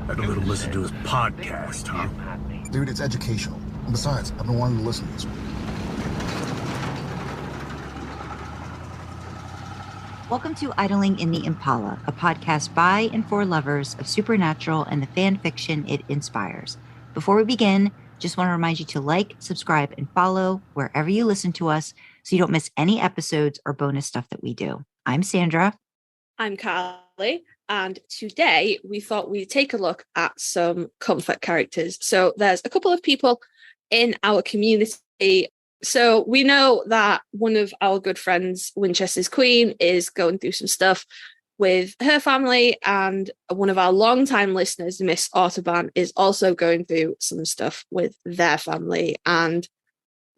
Had a little listen to his podcast, huh? Dude, it's educational. And besides, I've been wanting to listen to this one. Welcome to Idling in the Impala, a podcast by and for lovers of supernatural and the fan fiction it inspires. Before we begin, just want to remind you to like, subscribe, and follow wherever you listen to us so you don't miss any episodes or bonus stuff that we do. I'm Sandra. I'm Karlee, and today we thought we'd take a look at some comfort characters. So there's a couple of people in our community. So we know that one of our good friends, Winchester's Queen, is going through some stuff with her family, and one of our longtime listeners, Miss Autobahn, is also going through some stuff with their family. And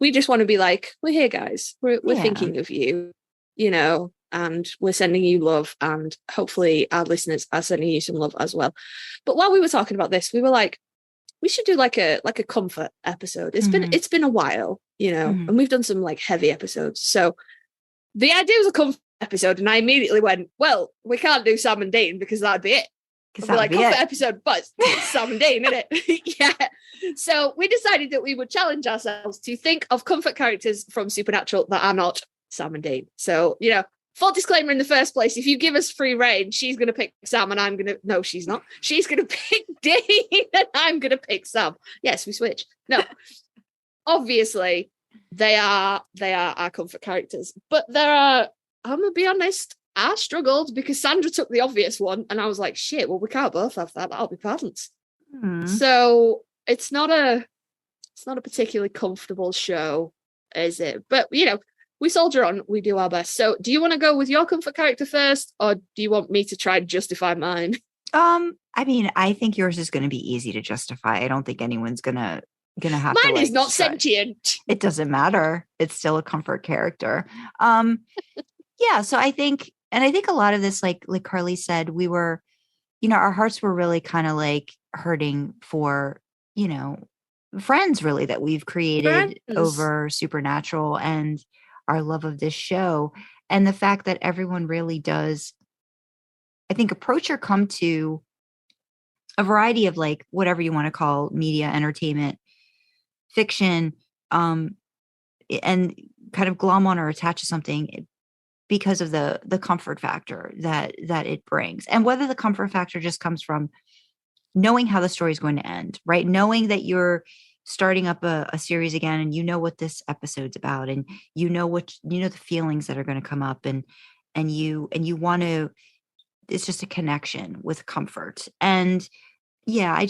we just want to be like, we're here, guys. We're thinking of you, you know, and we're sending you love, and hopefully our listeners are sending you some love as well. But while we were talking about this, we were like, we should do like a comfort episode. It's been a while, you know, and we've done some like heavy episodes. So the idea was a comfort episode, and I immediately went, well, we can't do Sam and Dean because that'd be it. It'd be like comfort episode, but it's Sam and Dean, isn't it? Yeah. So we decided that we would challenge ourselves to think of comfort characters from Supernatural that are not Sam and Dean. So, you know, full disclaimer in the first place, if you give us free reign, she's going to pick Sam and no, she's not. She's going to pick Dean and I'm going to pick Sam. Yes, we switch. No, obviously they are our comfort characters, but there are, I'm going to be honest, I struggled because Sandra took the obvious one and I was like, shit, well, we can't both have that. That'll be patents. So it's not a particularly comfortable show, is it? But, you know, we soldier on, we do our best. So do you want to go with your comfort character first, or do you want me to try and justify mine? I mean, I think yours is going to be easy to justify. I don't think anyone's gonna have mine to, is not sentient. It doesn't matter. It's still a comfort character. Yeah, so I think a lot of this, like Karlee said, we were, you know, our hearts were really kind of like hurting for, you know, friends really that we've created over Supernatural and our love of this show, and the fact that everyone really does, I think, approach or come to a variety of like whatever you want to call media, entertainment, fiction, and kind of glom on or attach to something because of the comfort factor that it brings. And whether the comfort factor just comes from knowing how the story is going to end, right? Knowing that you're starting up a series again and you know what this episode's about, and you know the feelings that are going to come up, and you want to, it's just a connection with comfort. And yeah, I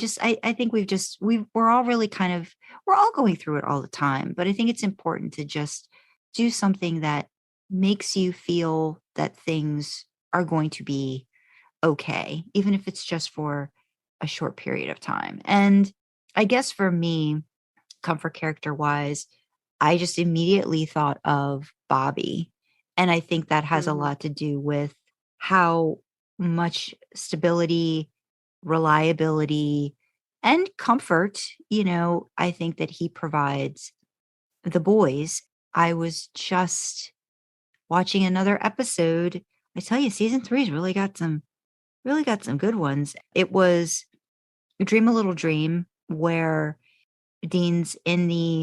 think we're all really kind of, we're all going through it all the time, but I think it's important to just do something that makes you feel that things are going to be okay, even if it's just for a short period of time. And I guess for me, comfort character wise, I just immediately thought of Bobby. And I think that has a lot to do with how much stability, reliability, and comfort, you know, I think that he provides the boys. I was just watching another episode. I tell you, season 3's really got some good ones. It was Dream a Little Dream, where Dean's in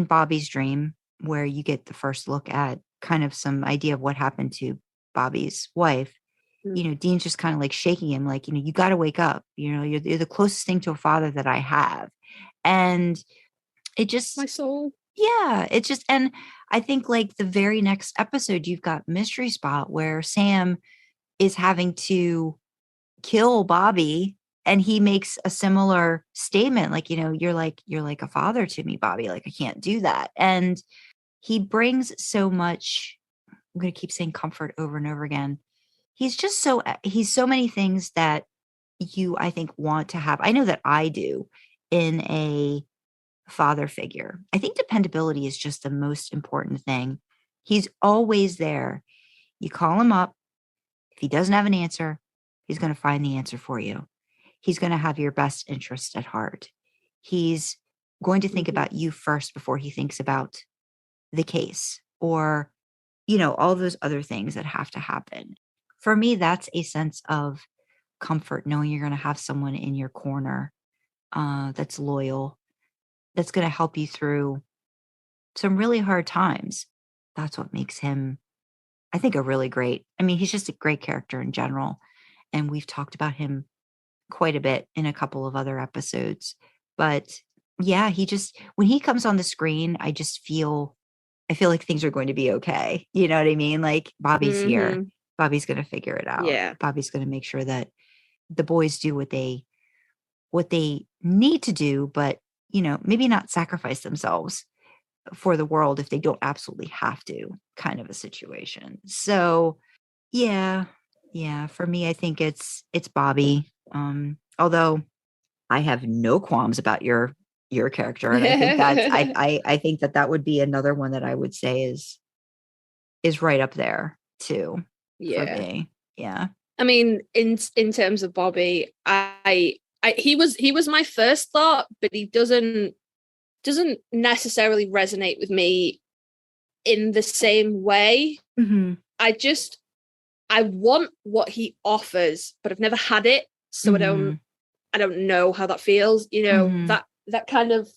Bobby's dream, where you get the first look at kind of some idea of what happened to Bobby's wife. You know, Dean's just kind of like shaking him, like, you know, you got to wake up. You know, you're the closest thing to a father that I have. And it just, my soul. Yeah, it's just, and I think like the very next episode, you've got Mystery Spot, where Sam is having to kill Bobby, and he makes a similar statement, like, you know, you're like a father to me, Bobby, like I can't do that. And he brings so much, I'm going to keep saying comfort over and over again. He's so many things that you, I think, want to have. I know that I do in a father figure. I think dependability is just the most important thing. He's always there. You call him up. If he doesn't have an answer, he's going to find the answer for you. He's going to have your best interest at heart. He's going to think about you first before he thinks about the case or, you know, all those other things that have to happen. For me, that's a sense of comfort knowing you're going to have someone in your corner that's loyal, that's going to help you through some really hard times. That's what makes him, I think, he's just a great character in general. And we've talked about him quite a bit in a couple of other episodes. But yeah, when he comes on the screen, I feel like things are going to be okay. You know what I mean? Like, Bobby's here. Bobby's going to figure it out. Yeah. Bobby's going to make sure that the boys do what they need to do, but, maybe not sacrifice themselves for the world if they don't absolutely have to, kind of a situation. So yeah, for me, I think it's Bobby. Although I have no qualms about your character. And I think I think that would be another one that I would say is right up there too. For me. Yeah. I mean, in terms of Bobby, he was my first thought, but he doesn't necessarily resonate with me in the same way. Mm-hmm. I want what he offers, but I've never had it, so I don't know how that feels. That kind of,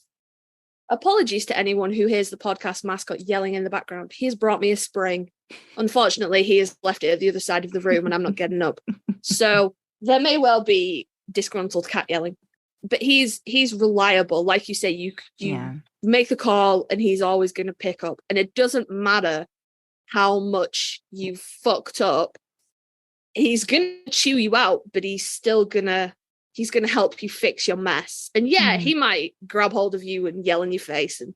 apologies to anyone who hears the podcast mascot yelling in the background. He has brought me a spring. Unfortunately, he has left it at the other side of the room and I'm not getting up. So there may well be disgruntled cat yelling, but he's reliable. Like you say, you make the call and he's always going to pick up. And it doesn't matter how much you've fucked up. He's going to chew you out, but he's going to help you fix your mess. And he might grab hold of you and yell in your face and,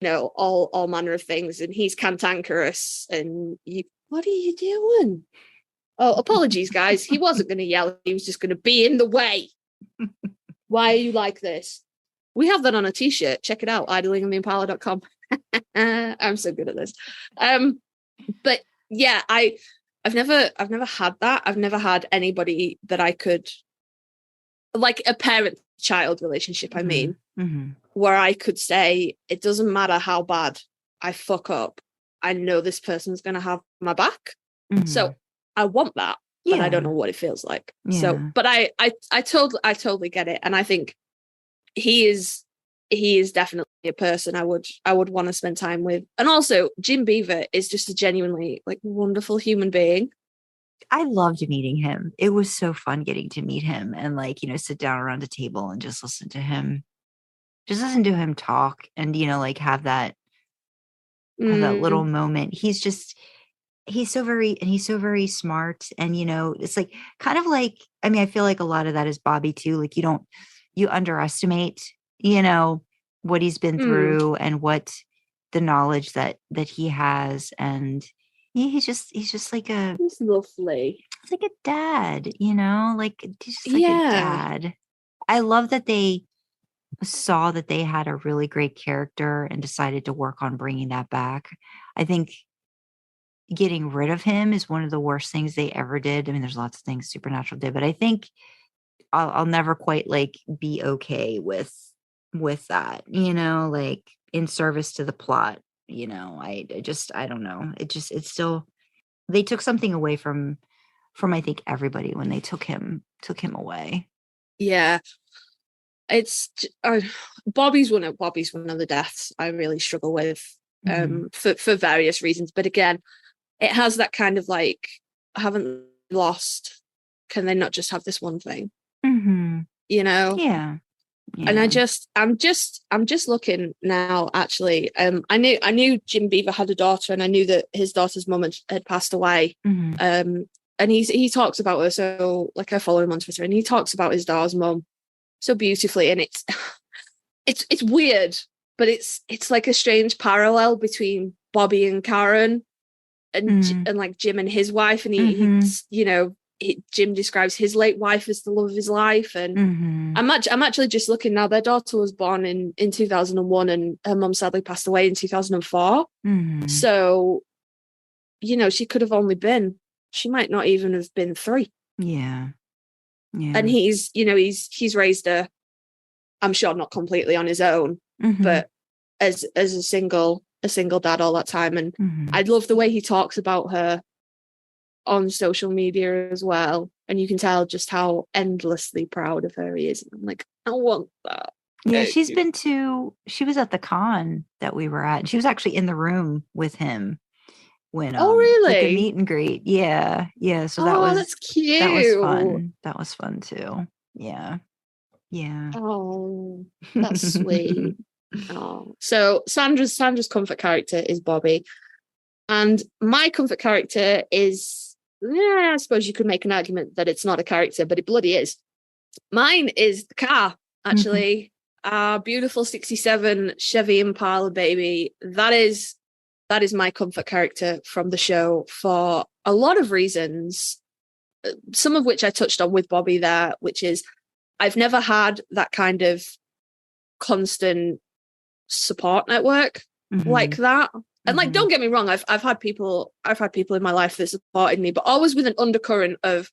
all manner of things. And he's cantankerous and what are you doing? Oh, apologies, guys. He wasn't going to yell. He was just going to be in the way. Why are you like this? We have that on a t-shirt. Check it out. idlingintheimpala.com. I'm so good at this. But yeah, I've never had that. I've never had anybody that I could, like a parent-child relationship, I mean, where I could say, it doesn't matter how bad I fuck up, I know this person's going to have my back. So I want that, but I don't know what it feels like. Yeah. So, but I totally get it. And I think he is definitely a person I would want to spend time with. And also Jim Beaver is just a genuinely wonderful human being. I loved meeting him. It was so fun getting to meet him and sit down around a table and just listen to him talk and, have that little moment. He's so very smart. And, it's I feel like a lot of that is Bobby too. You underestimate, what he's been through and what the knowledge that he has. And he's just like he's lovely. It's like a dad, he's just like a dad. I love that they saw that they had a really great character and decided to work on bringing that back. I think getting rid of him is one of the worst things they ever did. I mean, there's lots of things Supernatural did, but I think I'll never quite be okay with that, in service to the plot. I don't know. It's still, they took something away from I think everybody when they took him away. Yeah. It's Bobby's one of the deaths I really struggle with for various reasons. But again, it has that kind of I haven't lost. Can they not just have this one thing? Yeah. And I'm just looking now. Actually, I knew Jim Beaver had a daughter, and I knew that his daughter's mum had passed away. And he talks about her. So I follow him on Twitter, and he talks about his daughter's mum so beautifully. And it's weird, but it's like a strange parallel between Bobby and Karen, and Jim and his wife. And Jim describes his late wife as the love of his life. And I'm actually just looking now. Their daughter was born in 2001, and her mum sadly passed away in 2004. So, she could have only been, she might not even have been 3. Yeah. And he's raised her, I'm sure not completely on his own, but as a single dad all that time. And I love the way he talks about her on social media as well. and you can tell just how endlessly proud of her he is. And I'm like, I want that. Yeah, she was at the con that we were at, and she was actually in the room with him when Oh, like a really? meet and greet. Yeah. So That's cute. that was fun. That was fun too. Yeah. Oh, that's sweet. Oh, so Sandra's comfort character is Bobby, and my comfort character is, I suppose you could make an argument that it's not a character, but it bloody is. Mine is the car, actually. Our beautiful 67 Chevy Impala baby. That is my comfort character from the show for a lot of reasons, some of which I touched on with Bobby there, which is I've never had that kind of constant support network like that. And like, don't get me wrong, I've had people in my life that supported me, but always with an undercurrent of,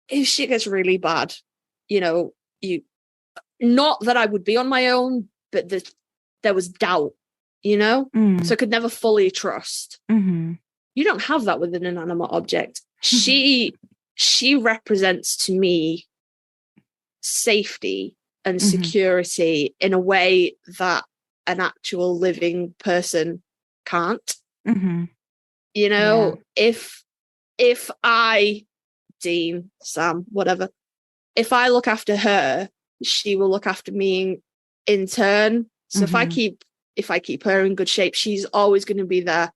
if shit gets really bad, not that I would be on my own, but there was doubt, so I could never fully trust. You don't have that with an inanimate object. She represents to me safety and security in a way that an actual living person can't. If I, Dean, Sam, whatever, if I look after her, she will look after me in turn. So if I keep her in good shape, she's always going to be there.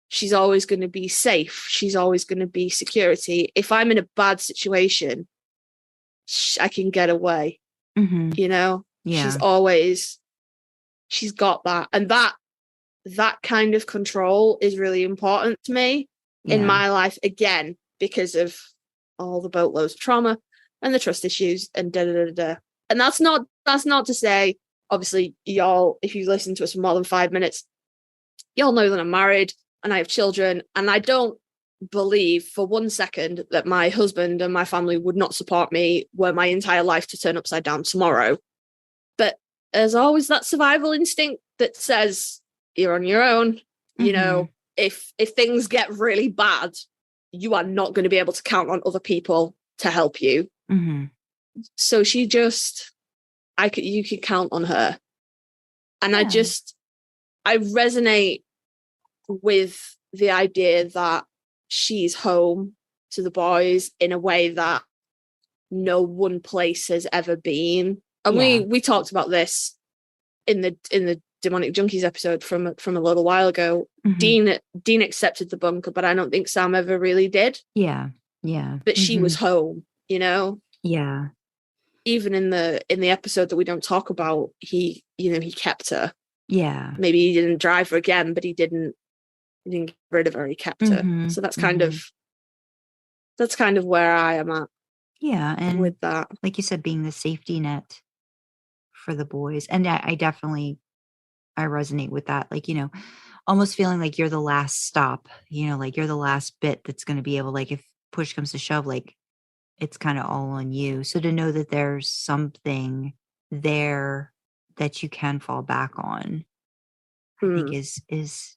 She's always going to be safe. She's always going to be security. If I'm in a bad situation, I can get away. She's got that. And that kind of control is really important to me in my life, again, because of all the boatloads of trauma and the trust issues and da-da-da-da. And that's not to say, obviously, y'all, if you listen to us for more than 5 minutes, y'all know that I'm married and I have children, and I don't believe for 1 second that my husband and my family would not support me were my entire life to turn upside down tomorrow. But there's always that survival instinct that says you're on your own. If things get really bad, you are not going to be able to count on other people to help you. So you could count on her. And I resonate with the idea that she's home to the boys in a way that no one place has ever been. And we talked about this in the Demonic Junkies episode from a little while ago. Dean accepted the bunker, but I don't think Sam ever really did. But she was home, even in the episode that we don't talk about, he kept her. Maybe he didn't drive her again, but he didn't get rid of her. He kept her. So that's kind of where I am at. And with that, like you said, being the safety net for the boys. And I definitely resonate with that. Like, almost feeling like you're the last stop, like you're the last bit that's going to be able, like, if push comes to shove, like it's kind of all on you. So to know that there's something there that you can fall back on, I think is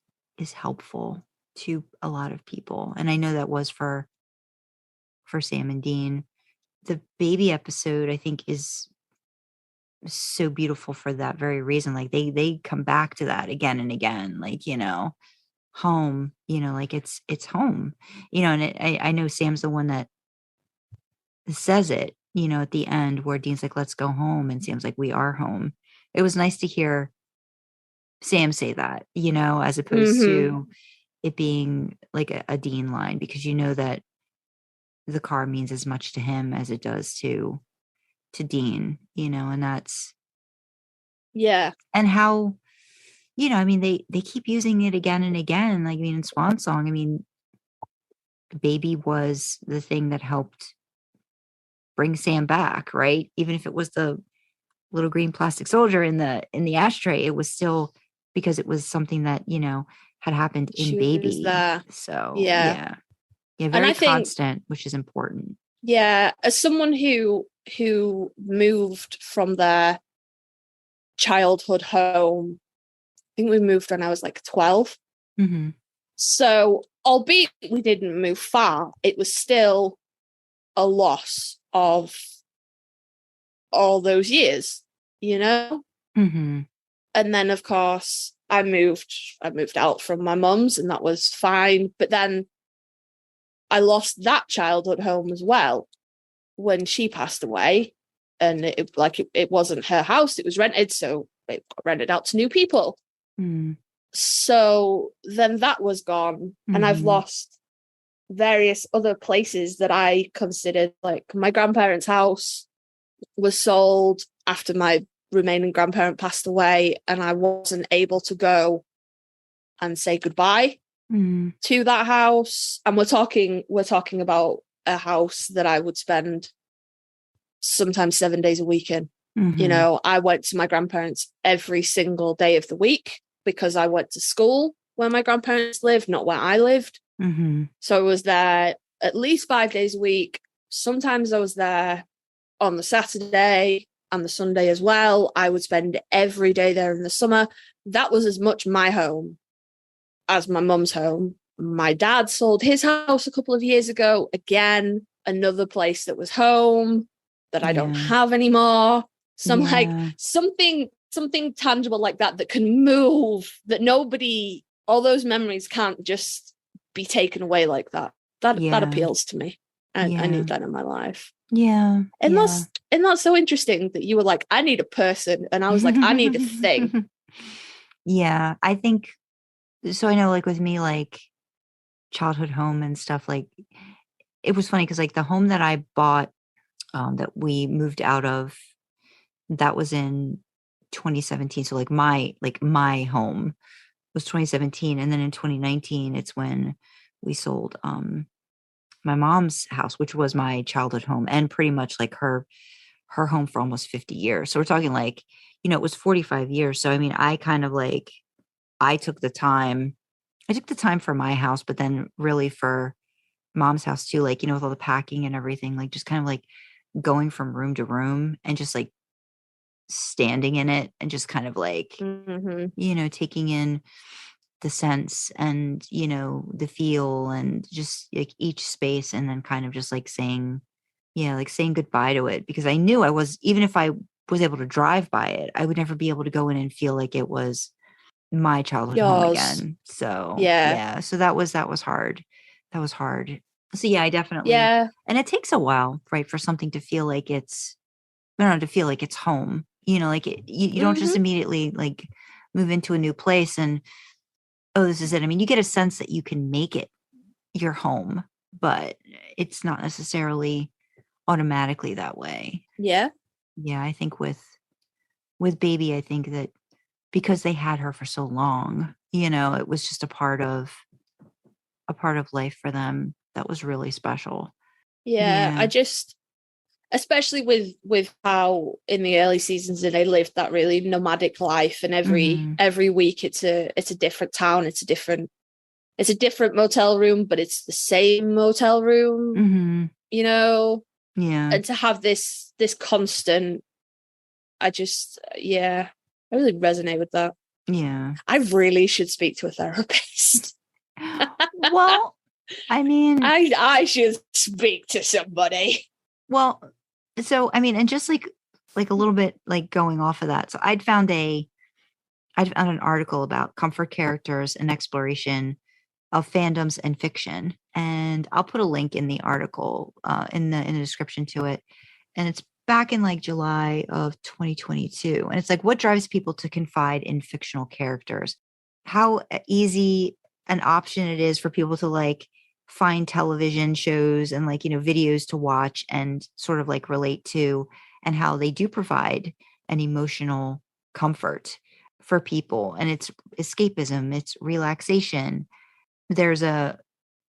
helpful to a lot of people. And I know that was for Sam and Dean. The baby episode, I think, is so beautiful for that very reason. Like they come back to that again and again, like, home, like it's home, and I know Sam's the one that says it, at the end where Dean's like, let's go home. And Sam's like, we are home. It was nice to hear Sam say that, as opposed to it being like a Dean line, because that the car means as much to him as it does to Dean, and that's, and how, they keep using it again and again. Like, in Swan Song, baby was the thing that helped bring Sam back, right? Even if it was the little green plastic soldier in the ashtray, it was still because it was something that, had happened in baby. So very constant, which is important. As someone who moved from their childhood home, I think we moved when I was like 12. So albeit we didn't move far, it was still a loss of all those years, you know? Mm-hmm. And then of course I moved out from my mum's, and that was fine. But then I lost that childhood home as well when she passed away. And it wasn't her house, it was rented, so it got rented out to new people. Mm. So then that was gone, and I've lost various other places that I considered. Like my grandparents' house was sold after my remaining grandparent passed away, and I wasn't able to go and say goodbye to that house. And we're talking about a house that I would spend sometimes 7 days a week in. You know, I went to my grandparents every single day of the week because I went to school where my grandparents lived, not where I lived. So I was there at least 5 days a week. Sometimes I was there on the Saturday and the Sunday as well. I would spend every day there in the summer. That was as much my home as my mum's home. My dad sold his house a couple of years ago. Again, another place that was home that I don't have anymore. Like something tangible like that can move, that nobody, all those memories can't just be taken away like that. That appeals to me. And I need that in my life. Yeah. And that's so interesting that you were like, I need a person. And I was like, I need a thing. Yeah. I think so. I know, like with me, like childhood home and stuff, like it was funny because like the home that I bought, that we moved out of, that was in 2017. So like my home was 2017. And then in 2019, it's when we sold my mom's house, which was my childhood home and pretty much like her home for almost 50 years. So we're talking like, you know, it was 45 years. So I mean, I kind of like, I took the time for my house, but then really for mom's house too, like, you know, with all the packing and everything, like just kind of like going from room to room and just like standing in it and just kind of like, you know, taking in the sense and, you know, the feel and just like each space, and then kind of just like saying goodbye to it, because I knew even if I was able to drive by it, I would never be able to go in and feel like it was my childhood home again. So so that was hard. That was hard. So yeah, I definitely, and it takes a while, right, for something to feel like it's, to feel like it's home, you know, like you don't just immediately like move into a new place and, oh, this is it. I mean, you get a sense that you can make it your home, but it's not necessarily automatically that way. Yeah. I think with baby, I think that because they had her for so long, you know, it was just a part of life for them that was really special. I just, especially with how in the early seasons they lived that really nomadic life, and every week it's a different town, it's a different motel room, but it's the same motel room, you know. And to have this constant, I really resonate with that. I really should speak to a therapist. Well, I mean, I should speak to somebody. Well, so I mean, and just like a little bit like going off of that. So I'd found an article about comfort characters and exploration of fandoms and fiction, and I'll put a link in the article in the description to it. And it's back in like July of 2022, and it's like, what drives people to confide in fictional characters? How easy an option it is for people to like find television shows and like, you know, videos to watch and sort of like relate to, and how they do provide an emotional comfort for people. And it's escapism, it's relaxation. There's a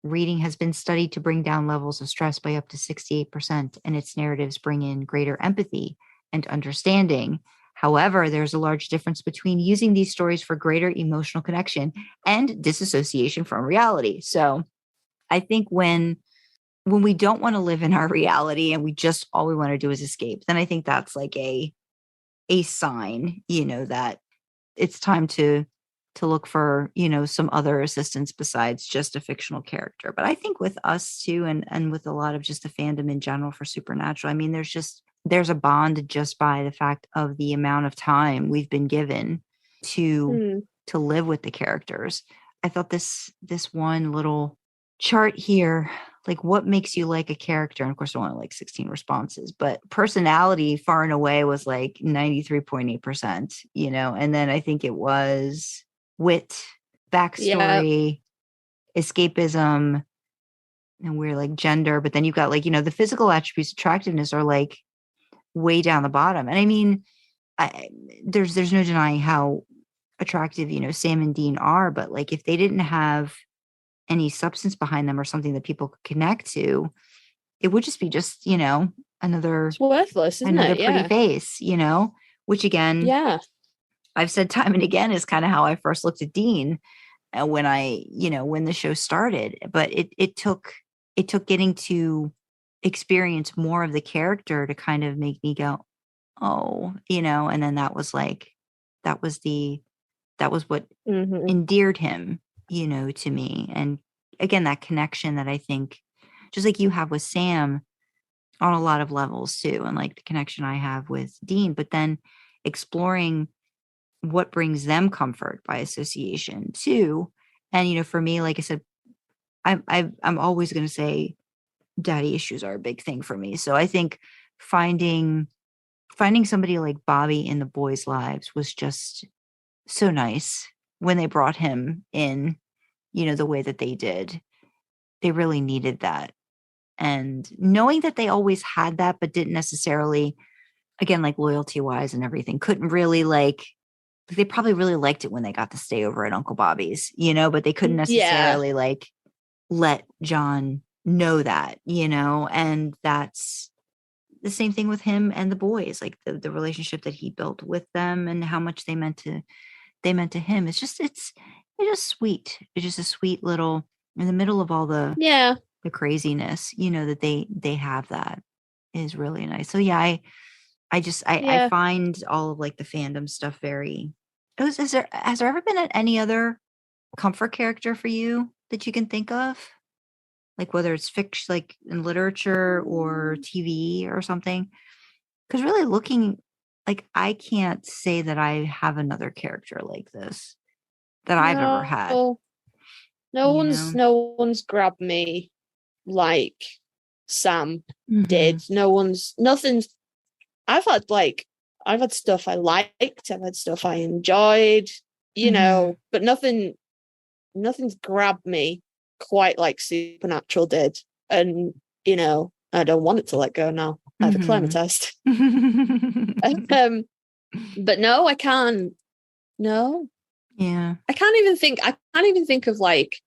reading has been studied to bring down levels of stress by up to 68%, and its narratives bring in greater empathy and understanding. However, there's a large difference between using these stories for greater emotional connection and disassociation from reality. So I think when we don't want to live in our reality and we just, all we want to do is escape, then I think that's like a sign, you know, that it's time to to look for, some other assistance besides just a fictional character. But I think with us too, and with a lot of just the fandom in general for Supernatural, I mean, there's a bond just by the fact of the amount of time we've been given to live with the characters. I thought this one little chart here, like what makes you like a character, and of course only like 16 responses, but personality far and away was like 93.8%, and then I think it was wit, backstory, escapism, and we're like gender, but then you've got like, the physical attributes, attractiveness are like way down the bottom. And I mean, there's no denying how attractive, Sam and Dean are, but like if they didn't have any substance behind them or something that people could connect to, it would just be another, it's worthless, isn't another it? pretty face, which again, I've said time and again is kind of how I first looked at Dean when the show started. But it took getting to experience more of the character to kind of make me go, oh, and then that was what endeared him, to me. And again, that connection that I think, just like you have with Sam on a lot of levels too, and like the connection I have with Dean, but then exploring what brings them comfort by association too. And, for me, like I said, I'm always going to say daddy issues are a big thing for me. So I think finding somebody like Bobby in the boys' lives was just so nice when they brought him in, the way that they did. They really needed that. And knowing that they always had that, but didn't necessarily, again, like loyalty wise and everything, couldn't really they probably really liked it when they got to stay over at Uncle Bobby's, but they couldn't necessarily like let John know that, and that's the same thing with him and the boys, like the relationship that he built with them and how much they meant to him. It's just sweet. It's just a sweet little, in the middle of all the craziness, that they have, that is really nice. So yeah, I find all of like the fandom stuff very. Has there ever been any other comfort character for you that you can think of, like whether it's fiction, like in literature or TV or something? Because really looking, like I can't say that I have another character like this that I've ever had. No one's grabbed me like Sam did. Nothing's. I've had stuff I liked. I've had stuff I enjoyed. But nothing's grabbed me quite like Supernatural did. And I don't want it to let go now. I have acclimatized. But no, I can't. No. Yeah. I can't even think of like,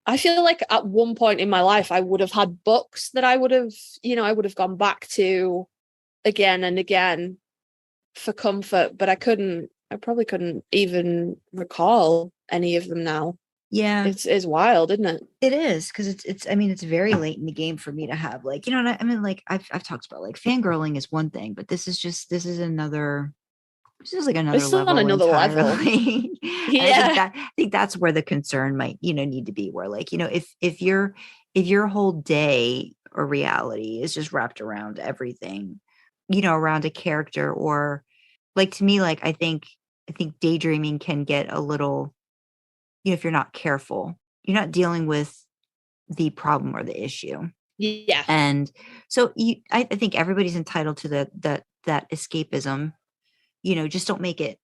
I feel like at one point in my life I would have had books that I would have gone back to again and again for comfort, but I probably couldn't even recall any of them now. Yeah. It's wild, isn't it? It is, because it's very late in the game for me to have like, and I mean, like I've talked about like fangirling is one thing, but this is another. This is like another level. On another entirely. level. Yeah. I think that's where the concern might, need to be, where like, if your whole day or reality is just wrapped around everything, around a character, or like, to me, like I think daydreaming can get a little, if you're not careful, you're not dealing with the problem or the issue. Yeah. And so I think everybody's entitled to that escapism. Just don't make it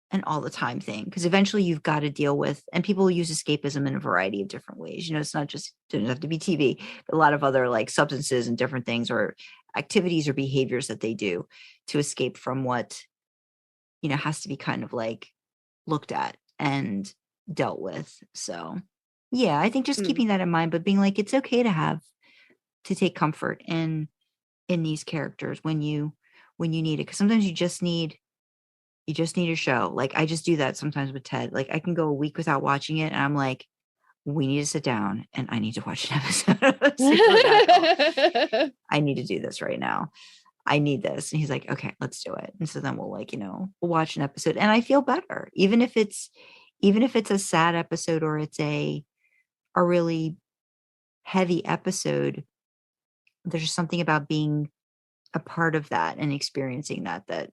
an all the time thing, because eventually you've got to deal with, and people use escapism in a variety of different ways. It's not just, doesn't have to be TV, but a lot of other like substances and different things or activities or behaviors that they do to escape from what, has to be kind of like looked at and dealt with. So yeah, I think just keeping that in mind, but being like, it's okay to take comfort in these characters when you need it. Because sometimes you just need a show. Like I just do that sometimes with Ted. Like I can go a week without watching it and I'm like, we need to sit down and I need to watch an episode of Supernatural. I need to do this right now. I need this. And he's like, okay, let's do it. And so then we'll like, we'll watch an episode and I feel better. Even if it's even if it's a sad episode or it's a really heavy episode, there's just something about being a part of that and experiencing that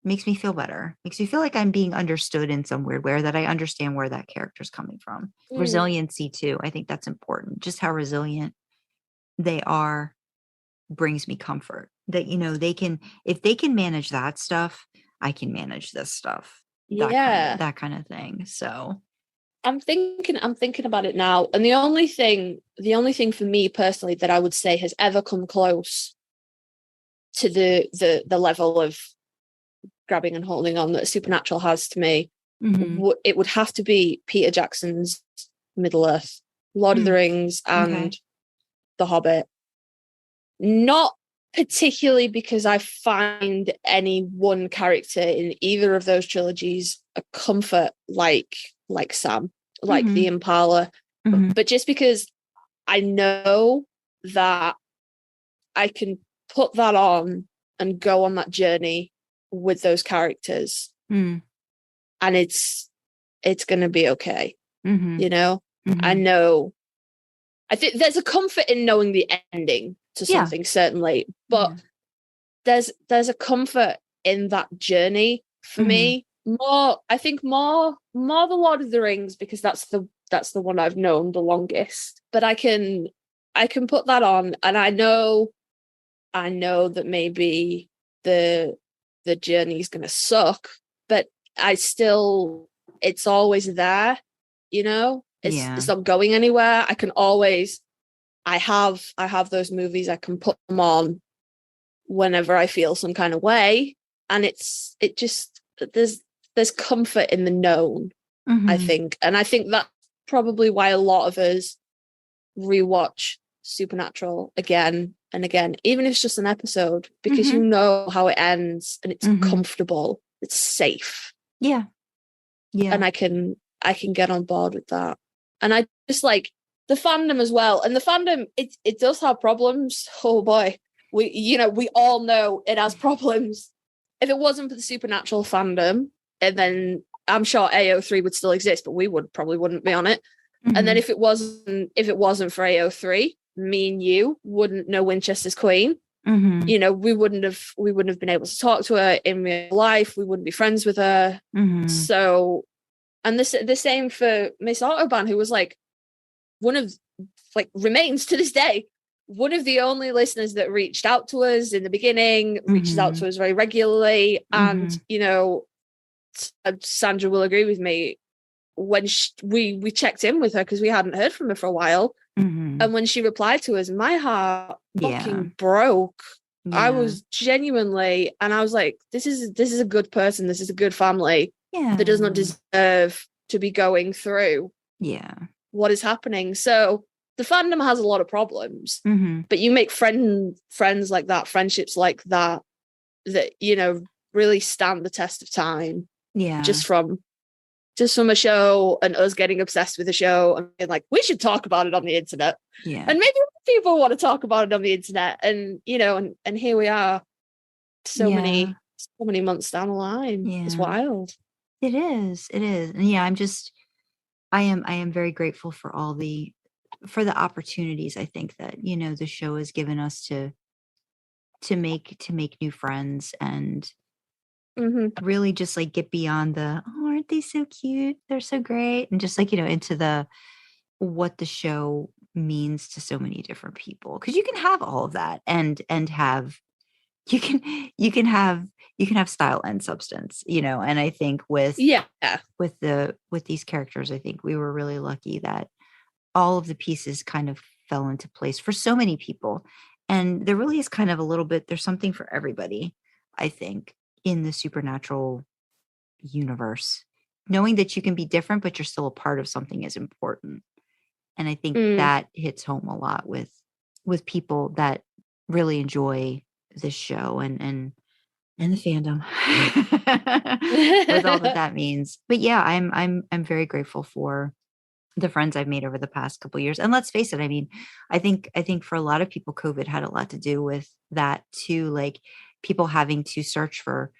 makes me feel better. Makes me feel like I'm being understood in some weird way, or that I understand where that character's coming from. Resiliency too. I think that's important. Just how resilient they are brings me comfort. That, if they can manage that stuff, I can manage this stuff. That kind of thing. So I'm thinking about it now, and the only thing for me personally that I would say has ever come close to the level of grabbing and holding on that Supernatural has to me, it would have to be Peter Jackson's Middle Earth, Lord of the Rings, and The Hobbit. Not particularly because I find any one character in either of those trilogies a comfort like Sam, like the Impala, but just because I know that I can put that on and go on that journey with those characters, and it's going to be okay. I know. I think there's a comfort in knowing the ending to something, certainly, but there's a comfort in that journey for me. I think more the Lord of the Rings, because that's the one I've known the longest. But I can put that on, and I know that maybe the journey's gonna suck, but it's always there, it's not going anywhere. I have those movies, I can put them on whenever I feel some kind of way, and there's comfort in the known, I think. And I think that's probably why a lot of us rewatch Supernatural again and again, even if it's just an episode, because you know how it ends and it's comfortable, it's safe. Yeah. And I can get on board with that. And I just like the fandom as well. And the fandom, it does have problems. Oh boy. We all know it has problems. If it wasn't for the Supernatural fandom, and then I'm sure AO3 would still exist, but we probably wouldn't be on it. And then if it wasn't for AO3, me and you wouldn't know Winchester's Queen. We wouldn't have been able to talk to her in real life. We wouldn't be friends with her. So, and the same for Miss Autobahn, who was like remains to this day one of the only listeners that reached out to us in the beginning, reaches out to us very regularly. And, Sandra will agree with me, when we checked in with her because we hadn't heard from her for a while. And when she replied to us, my heart fucking broke. I was genuinely, and I was like, this is a good person. This is a good family that does not deserve to be going through what is happening. So the fandom has a lot of problems, but you make friends like that, friendships like that really stand the test of time. Just from a show and us getting obsessed with the show and being like, we should talk about it on the internet. And maybe people want to talk about it on the internet, and and here we are so many months down the line. It's wild. It is. And I am very grateful for for the opportunities, I think, that the show has given us to make new friends and really just like get beyond the, oh, aren't they so cute, they're so great, and just like into what the show means to so many different people, because you can have all of that and have you can have style and substance, and I think with these characters, I think we were really lucky that all of the pieces kind of fell into place for so many people. And there really is kind of there's something for everybody, I think, in the Supernatural universe. Knowing that you can be different, but you're still a part of something is important. And I think that hits home a lot with people that really enjoy this show and the fandom with all that means. But yeah, I'm very grateful for the friends I've made over the past couple of years. And let's face it, I mean, I think for a lot of people, COVID had a lot to do with that too. Like people having to search for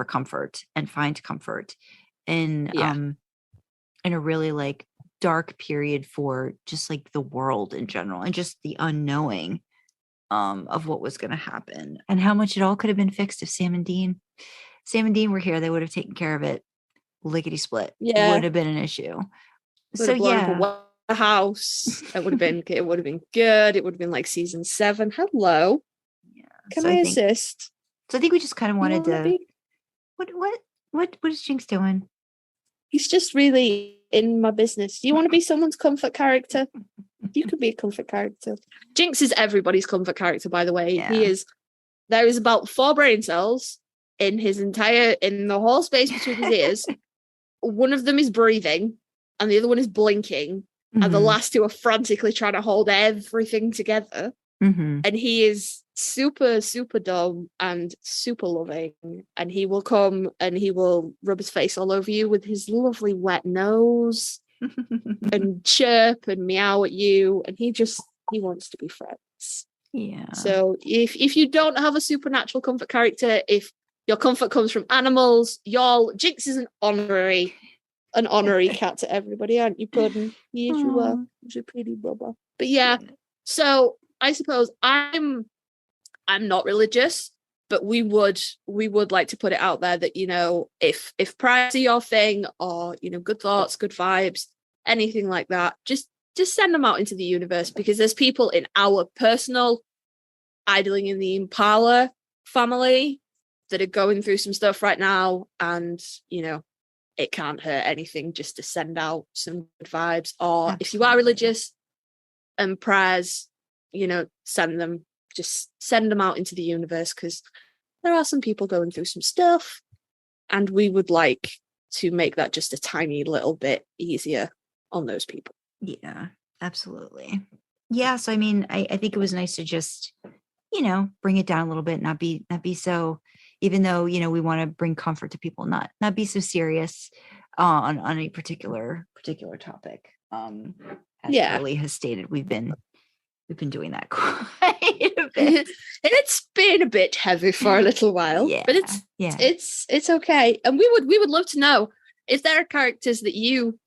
comfort and find comfort in in a really like dark period for just like the world in general and just the unknowing of what was going to happen and how much it all could have been fixed if Sam and Dean were here. They would have taken care of it. Lickety split. Yeah. Would have been an issue. Would have blown up a house. It would have been good. It would have been like season 7. Hello. Yeah. Can I assist? So I think we just kind of wanted to what is Jinx doing? He's just really in my business. Do you want to be someone's comfort character? You could be a comfort character. Jinx is everybody's comfort character, by the way. Yeah. There is about 4 brain cells in the whole space between his ears. One of them is breathing and the other one is blinking. Mm-hmm. And the last 2 are frantically trying to hold everything together. Mm-hmm. And he is super, super dumb and super loving. And he will come and he will rub his face all over you with his lovely wet nose and chirp and meow at you. And he wants to be friends. Yeah. So if you don't have a supernatural comfort character, if your comfort comes from animals, Jinx is an honorary cat to everybody, aren't you, Puddin'? Yes, you are. You're a pretty bubba. But yeah, so I suppose I'm not religious, but we would like to put it out there that, you know, if prayers are your thing, or, you know, good thoughts, good vibes, anything like that, just send them out into the universe, because there's people in our personal idling in the Impala family that are going through some stuff right now, and, you know, it can't hurt anything just to send out some good vibes. Or Absolutely. If you are religious and prayers, you know, send them out into the universe, because there are some people going through some stuff, and we would like to make that just a tiny little bit easier on those people. Yeah, absolutely. Yeah, so I mean, I think it was nice to just, you know, bring it down a little bit, not be so, even though, you know, we want to bring comfort to people, not be so serious on a particular topic. As Karlee has stated, we've been doing that quite a bit. It's been a bit heavy for a little while, but it's okay. And we would love to know if there are characters that you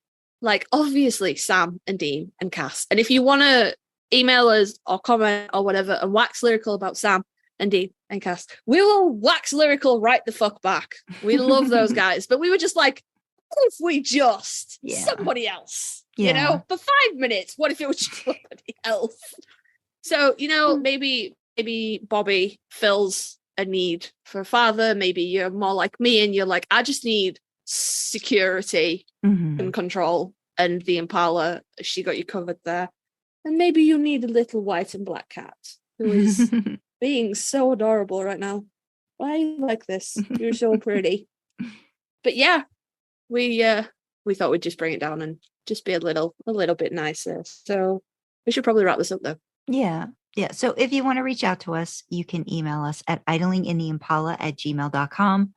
like. Obviously, Sam and Dean and Cass. And if you want to email us or comment or whatever and wax lyrical about Sam and Dean and Cass, we will wax lyrical right the fuck back. We love those guys, but we were just like, what if we just somebody else? You know, for 5 minutes, what if it was just somebody else? So, you know, maybe Bobby fills a need for a father. Maybe you're more like me and you're like, I just need security and control. And the Impala, she got you covered there. And maybe you need a little white and black cat who is being so adorable right now. Why are you like this? You're so pretty. But yeah, we thought we'd just bring it down and just be a little bit nicer. So we should probably wrap this up though. Yeah. So if you want to reach out to us, you can email us at idlingintheimpala@gmail.com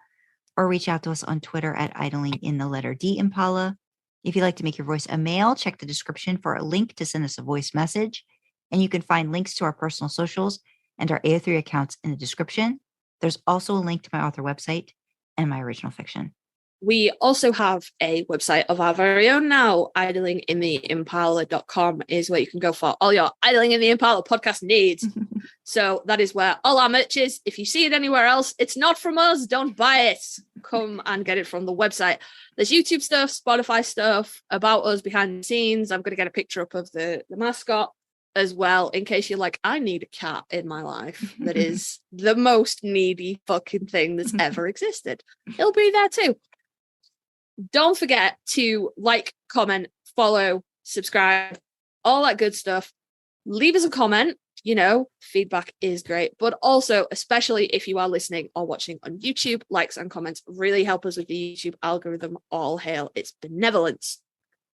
or reach out to us on Twitter at idlingintheletterd_Impala. If you'd like to make your voice a mail, check the description for a link to send us a voice message. And you can find links to our personal socials and our AO3 accounts in the description. There's also a link to my author website and my original fiction. We also have a website of our very own now. idlingintheimpala.com is where you can go for all your Idling in the Impala podcast needs. So that is where all our merch is. If you see it anywhere else, it's not from us. Don't buy it. Come and get it from the website. There's YouTube stuff, Spotify stuff, about us behind the scenes. I'm going to get a picture up of the mascot as well, in case you're like, I need a cat in my life that is the most needy fucking thing that's ever existed. It'll be there too. Don't forget to like, comment, follow, subscribe, all that good stuff. Leave us a comment. You know, feedback is great, but also, especially if you are listening or watching on YouTube, likes and comments really help us with the YouTube algorithm. All hail its benevolence.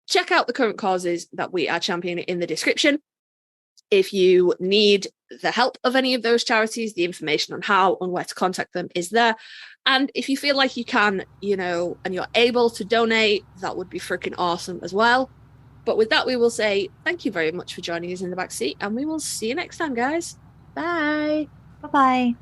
Check out the current causes that we are championing in the description. If you need the help of any of those charities, the information on how and where to contact them is there. And if you feel like you can, you know, and you're able to donate, that would be freaking awesome as well. But with that, we will say thank you very much for joining us in the backseat, and we will see you next time, guys. Bye. Bye-bye.